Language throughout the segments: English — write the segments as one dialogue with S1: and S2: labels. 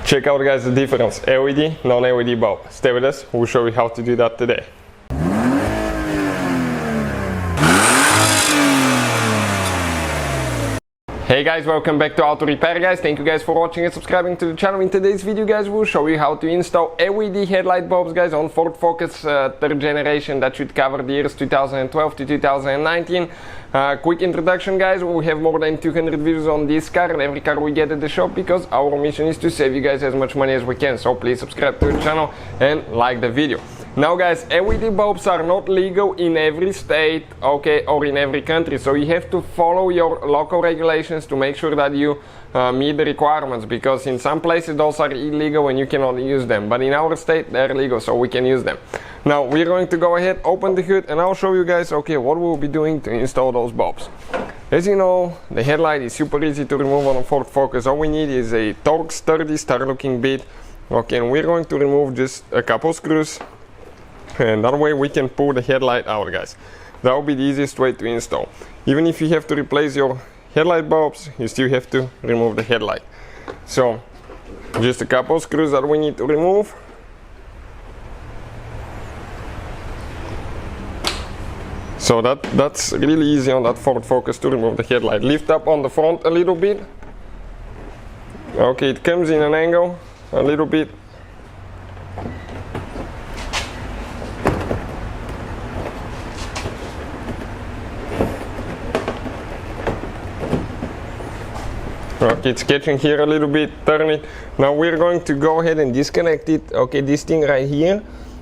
S1: Check out guys the difference, LED, non-LED bulb. Stay with us, we'll show you how to do that today. Hey guys, welcome back to Auto Repair guys. Thank you guys for watching and subscribing to the channel. In today's video guys, we'll show you how to install LED headlight bulbs guys on Ford Focus third generation. That should cover the years 2012 to 2019. Quick introduction guys, we have more than 200 videos on this car and every car we get at the shop because our mission is to save you guys as much money as we can. So please subscribe to the channel and like the video. Now guys, LED bulbs are not legal in every state, okay, or in every country, so you have to follow your local regulations to make sure that you meet the requirements, because in some places those are illegal and you cannot use them, but in our state they're legal, so we can use them. Now we're going to go ahead, open the hood, and I'll show you guys, okay, what we'll be doing to install those bulbs. As you know, the headlight is super easy to remove on a Ford Focus. All we need is a Torx sturdy star looking bit, okay, and we're going to remove just a couple screws. And that way we can pull the headlight out guys. That will be the easiest way to install. Even if you have to replace your headlight bulbs, you still have to remove the headlight. So just a couple screws that we need to remove. So that's really easy on that Ford Focus to remove the headlight. Lift up on the front a little bit. Okay, it comes in an angle a little bit. Okay, it's catching here a little bit, turn it. Now we're going to go ahead and disconnect it. Okay, this thing right here,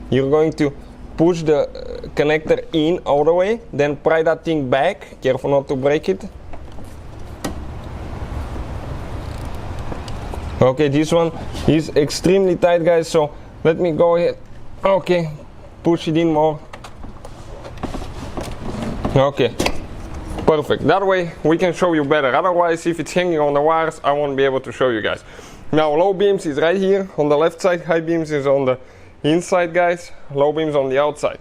S1: you're going to push the connector in all the way, then pry that thing back, careful not to break it. Okay, this one is extremely tight guys, so let me go ahead, okay, push it in more. Okay. Perfect, that way we can show you better, otherwise if it's hanging on the wires I won't be able to show you guys. Now low beams is right here on the left side, high beams is on the inside guys, low beams on the outside.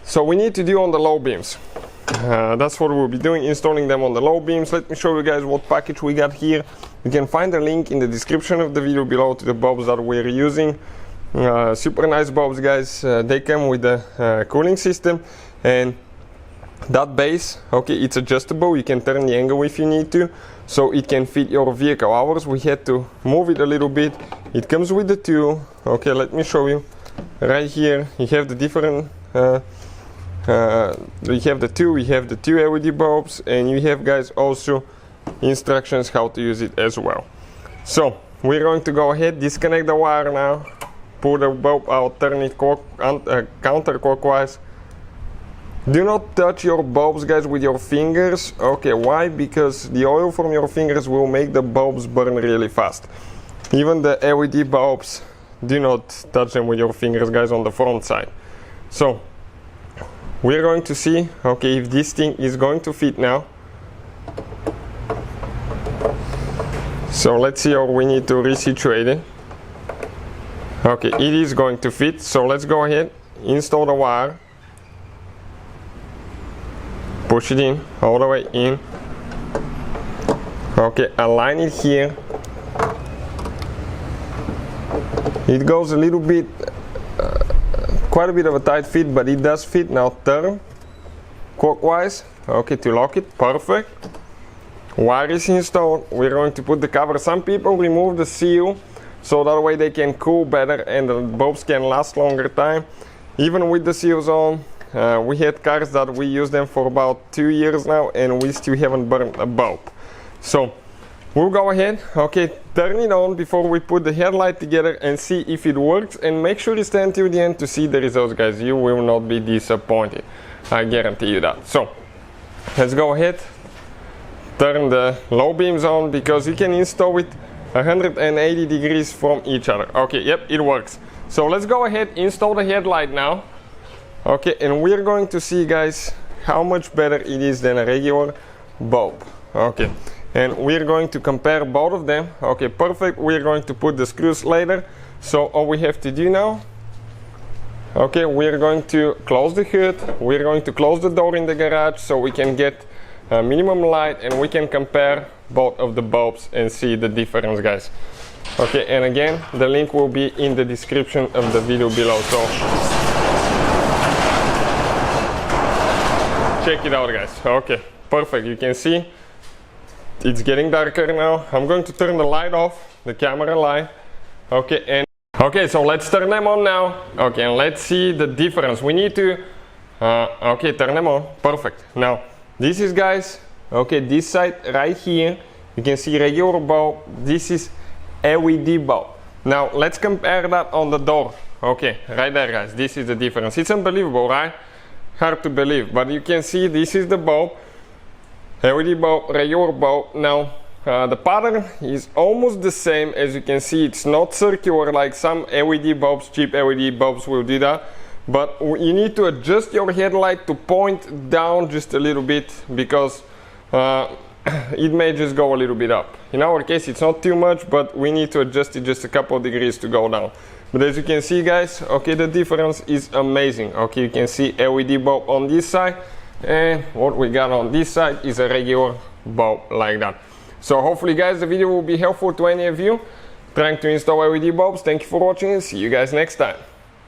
S1: So we need to do on the low beams, that's what we'll be doing, installing them on the low beams. Let me show you guys what package we got here. You can find the link in the description of the video below to the bulbs that we're using. Super nice bulbs guys, they come with the cooling system, and that base, okay, it's adjustable, you can turn the angle if you need to, so it can fit your vehicle. Ours, we had to move it a little bit. It comes with the two, okay, let me show you. Right here, you have the different, we have the two LED bulbs, and you have guys also instructions how to use it as well. So, we're going to go ahead, disconnect the wire now, pull the bulb out, turn it counterclockwise. Do not touch your bulbs guys with your fingers. Okay, why? Because the oil from your fingers will make the bulbs burn really fast. Even the LED bulbs, do not touch them with your fingers guys on the front side. So we're going to see, okay, if this thing is going to fit now. So let's see how we need to resituate it. Okay, it is going to fit, so let's go ahead, install the wire. Push it in, all the way in. Okay, align it here. It goes a little bit, quite a bit of a tight fit, but it does fit. Now turn clockwise, okay, to lock it, perfect. Wire is installed, we're going to put the cover. Some people remove the seal, so that way they can cool better and the bulbs can last longer time. Even with the seals on, we had cars that we use them for about 2 years now and we still haven't burned a bulb. So we'll go ahead, okay, turn it on before we put the headlight together and see if it works, and make sure you stay until the end to see the results guys. You will not be disappointed, I guarantee you that. So let's go ahead, turn the low beams on, because you can install it 180 degrees from each other. Okay, yep, it works. So let's go ahead, install the headlight now. Okay, and we're going to see guys how much better it is than a regular bulb. Okay, and we're going to compare both of them. Okay, perfect. We're going to put the screws later. So all we have to do now, okay, we're going to close the hood, we're going to close the door in the garage so we can get minimum light and we can compare both of the bulbs and see the difference guys. Okay, and again, the link will be in the description of the video below, so check it out, guys. Okay, perfect. You can see it's getting darker now. I'm going to turn the light off, the camera light. Okay, and okay, so let's turn them on now. Okay, and let's see the difference. We need to okay, turn them on. Perfect. Now this is, guys, okay, this side right here, you can see regular bulb. This is LED bulb. Now let's compare that on the door. Okay, right there, guys, this is the difference. It's unbelievable, right? Hard to believe, but you can see this is the bulb, LED bulb, regular bulb. Now the pattern is almost the same. As you can see, it's not circular like some LED bulbs, cheap LED bulbs will do that, but you need to adjust your headlight to point down just a little bit, because it may just go a little bit up. In our case, it's not too much, but we need to adjust it just a couple of degrees to go down. But as you can see, guys, okay, the difference is amazing. Okay, you can see LED bulb on this side, and what we got on this side is a regular bulb like that. So hopefully, guys, the video will be helpful to any of you trying to install LED bulbs. Thank you for watching, and see you guys next time.